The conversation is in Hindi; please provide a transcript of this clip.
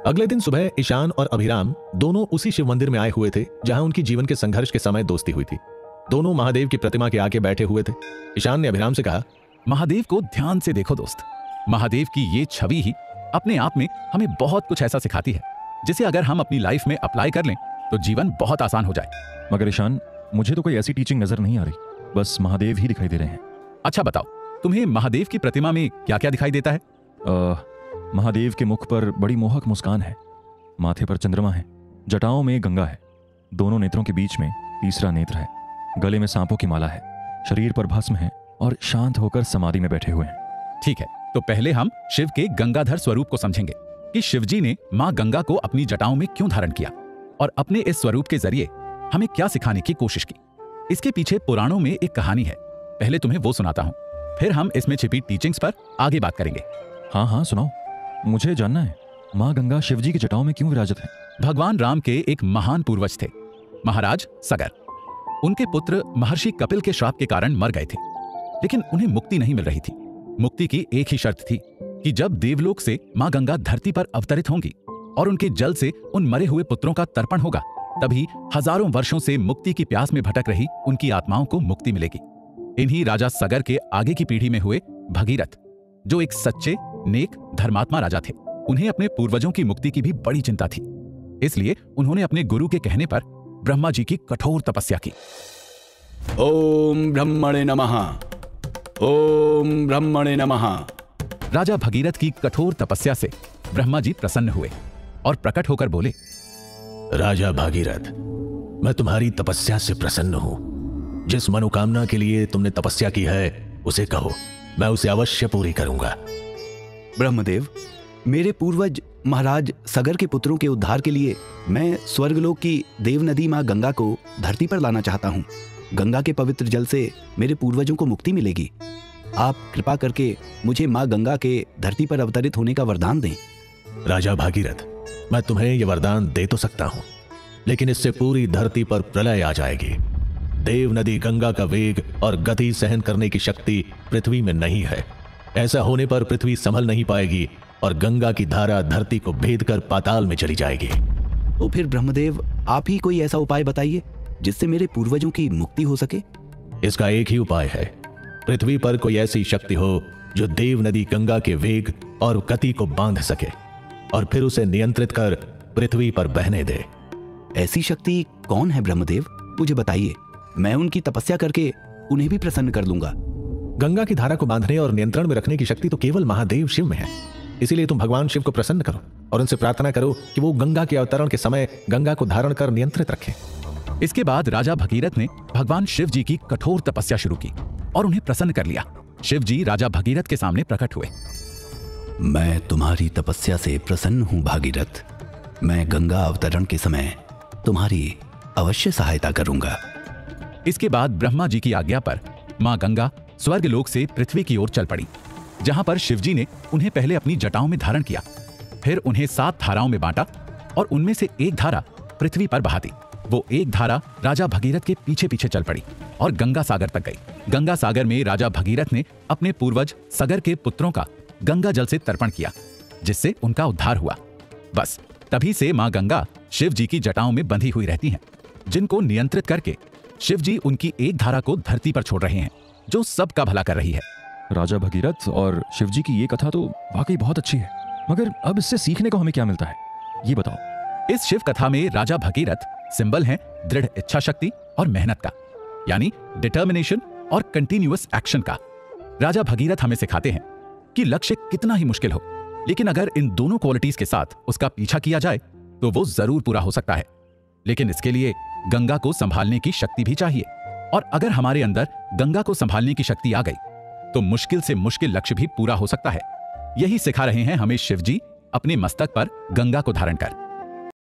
अगले दिन सुबह ईशान और अभिराम दोनों उसी शिव मंदिर में आए हुए थे जहां उनकी जीवन के संघर्ष के समय दोस्ती हुई थी। दोनों महादेव की प्रतिमा के आगे बैठे हुए थे। ईशान ने अभिराम से कहा, महादेव को ध्यान से देखो दोस्त, महादेव की ये छवि ही अपने आप में हमें बहुत कुछ ऐसा सिखाती है जिसे अगर हम अपनी लाइफ में अप्लाई कर लें तो जीवन बहुत आसान हो जाए। मगर ईशान, मुझे तो कोई ऐसी टीचिंग नजर नहीं आ रही, बस महादेव ही दिखाई दे रहे हैं। अच्छा बताओ, तुम्हें महादेव की प्रतिमा में क्या क्या दिखाई देता है? महादेव के मुख पर बड़ी मोहक मुस्कान है, माथे पर चंद्रमा है, जटाओं में गंगा है, दोनों नेत्रों के बीच में तीसरा नेत्र है, गले में सांपों की माला है, शरीर पर भस्म है और शांत होकर समाधि में बैठे हुए हैं। ठीक है, तो पहले हम शिव के गंगाधर स्वरूप को समझेंगे कि शिवजी ने मां गंगा को अपनी जटाओं में क्यों धारण किया और अपने इस स्वरूप के जरिए हमें क्या सिखाने की कोशिश की। इसके पीछे पुराणों में एक कहानी है, पहले तुम्हें वो सुनाता हूं, फिर हम इसमें छिपी टीचिंग्स पर आगे बात करेंगे। हाँ, सुनाओ, मुझे जानना है माँ गंगा शिवजी की जटाओं में क्यों विराजत है। भगवान राम के एक महान पूर्वज थे, महाराज सगर। उनके पुत्र महर्षि कपिल के श्राप के कारण मर गए थे, लेकिन उन्हें मुक्ति नहीं मिल रही थी। मुक्ति की एक ही शर्त थी कि जब देवलोक से मां गंगा धरती पर अवतरित होंगी और उनके जल से उन मरे हुए पुत्रों का तर्पण होगा, तभी हजारों वर्षों से मुक्ति की प्यास में भटक रही उनकी आत्माओं को मुक्ति मिलेगी। इन्हीं राजा सगर के आगे की पीढ़ी में हुए भगीरथ, जो एक सच्चे नेक धर्मात्मा राजा थे, उन्हें अपने पूर्वजों की मुक्ति की भी बड़ी चिंता थी। इसलिए उन्होंने अपने गुरु के कहने पर ब्रह्मा जी की कठोर तपस्या की। ओम ब्रह्मणे नमः, ओम ब्रह्मणे नमः। राजा भगीरथ की कठोर तपस्या से ब्रह्मा जी प्रसन्न हुए और प्रकट होकर बोले, राजा भागीरथ, मैं तुम्हारी तपस्या से प्रसन्न हूं। जिस मनोकामना के लिए तुमने तपस्या की है उसे कहो, मैं उसे अवश्य पूरी करूंगा। ब्रह्मदेव, मेरे पूर्वज महाराज सगर के पुत्रों के उद्धार के लिए मैं स्वर्गलोक की देव नदी मां गंगा को धरती पर लाना चाहता हूं। गंगा के पवित्र जल से मेरे पूर्वजों को मुक्ति मिलेगी। आप कृपा करके मुझे मां गंगा के धरती पर अवतरित होने का वरदान दें। राजा भागीरथ, मैं तुम्हें यह वरदान दे तो सकता हूं, लेकिन इससे पूरी धरती पर प्रलय आ जाएगी। देव नदी गंगा का वेग और गति सहन करने की शक्ति पृथ्वी में नहीं है। ऐसा होने पर पृथ्वी संभल नहीं पाएगी और गंगा की धारा धरती को भेद कर पाताल में चली जाएगी। तो फिर ब्रह्मदेव, आप ही कोई ऐसा उपाय बताइए जिससे मेरे पूर्वजों की मुक्ति हो सके। इसका एक ही उपाय है, पृथ्वी पर कोई ऐसी शक्ति हो जो देव नदी गंगा के वेग और गति को बांध सके और फिर उसे नियंत्रित कर पृथ्वी पर बहने दे। ऐसी शक्ति कौन है ब्रह्मदेव, मुझे बताइए। मैं उनकी तपस्या करके उन्हें भी प्रसन्न कर लूंगा। गंगा की धारा को बांधने और नियंत्रण में रखने की शक्ति तो केवल महादेव शिव में है। इसीलिए तुम भगवान शिव को प्रसन्न करो और उनसे प्रार्थना करो कि वो गंगा के अवतरण के समय गंगा को धारण कर नियंत्रित रखें। इसके बाद राजा भगीरथ ने भगवान शिव जी की कठोर तपस्या शुरू की और उन्हें प्रसन्न कर लिया। शिव जी राजा भगीरथ के सामने प्रकट हुए। मैं तुम्हारी तपस्या से प्रसन्न हूं भागीरथ। मैं गंगा अवतरण के समय तुम्हारी अवश्य सहायता करूंगा। इसके बाद ब्रह्मा जी की आज्ञा पर मां गंगा स्वर्गलोक से पृथ्वी की ओर चल पड़ी, जहां पर शिवजी ने उन्हें पहले अपनी जटाओं में धारण किया, फिर उन्हें 7 धाराओं में बांटा और उनमें से एक धारा पृथ्वी पर बहा दी। वो एक धारा राजा भगीरथ के पीछे पीछे चल पड़ी और गंगा सागर तक गई। गंगा सागर में राजा भगीरथ ने अपने पूर्वज सगर के पुत्रों का गंगा जल से तर्पण किया, जिससे उनका उद्धार हुआ। बस तभी से मां गंगा शिव जी की जटाओं में बंधी हुई रहती हैं, जिनको नियंत्रित करके शिव जी उनकी एक धारा को धरती पर छोड़ रहे हैं, जो सबका भला कर रही है। राजा भगीरथ और शिवजी की ये कथा तो वाकई बहुत अच्छी है, मगर अब इससे सीखने को हमें क्या मिलता है, ये बताओ। इस शिव कथा में राजा भगीरथ सिंबल है दृढ़ इच्छा शक्ति और मेहनत का, यानी डिटर्मिनेशन और कंटिन्यूअस एक्शन का। राजा भगीरथ हमें सिखाते हैं कि लक्ष्य कितना ही मुश्किल हो, लेकिन अगर इन दोनों क्वालिटीज के साथ उसका पीछा किया जाए तो वो जरूर पूरा हो सकता है। लेकिन इसके लिए गंगा को संभालने की शक्ति भी चाहिए, और अगर हमारे अंदर गंगा को संभालने की शक्ति आ गई तो मुश्किल से मुश्किल लक्ष्य भी पूरा हो सकता है। यही सिखा रहे हैं हमें शिवजी अपने मस्तक पर गंगा को धारण कर।